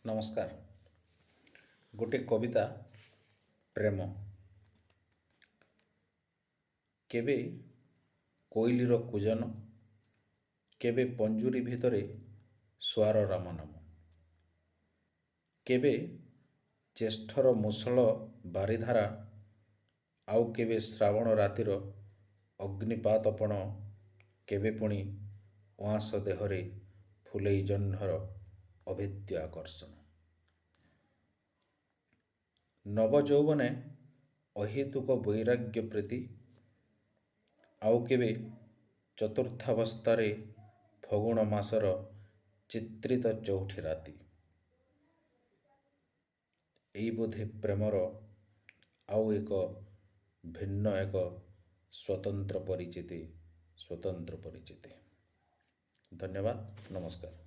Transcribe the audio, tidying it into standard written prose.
ନମସ୍କାର। ଗୋଟିଏ କବିତା ପ୍ରେମ। କେବେ କୋଇଲିର କୂଜନ, କେବେ ପଞ୍ଜୁରୀ ଭିତରେ ସ୍ୱାର ରାମ ନାମ, କେବେ ଜ୍ୟେଷ୍ଠର ମୁଷଳ ବାରିଧାରା, ଆଉ କେବେ ଶ୍ରାବଣ ରାତିର ଅଗ୍ନିପାତପଣ, କେବେ ପୁଣି ଉଆଁସ ଦେହରେ ଫୁଲେଇ ଜହ୍ନର ଅଭେଦ୍ୟ ଆକର୍ଷଣ। ନବଯୌବନେ ଅହେତୁକ ବୈରାଗ୍ୟ ପ୍ରୀତି, ଆଉ କେବେ ଚତୁର୍ଥାବସ୍ଥାରେ ଫଗୁଣ ମାସର ଚିତ୍ରିତ ଚଉଠି ରାତି। ଏଇ ବୋଧେ ପ୍ରେମର ଆଉ ଏକ ଭିନ୍ନ ଏକ ସ୍ୱତନ୍ତ୍ର ପରିଚିତି। ଧନ୍ୟବାଦ, ନମସ୍କାର।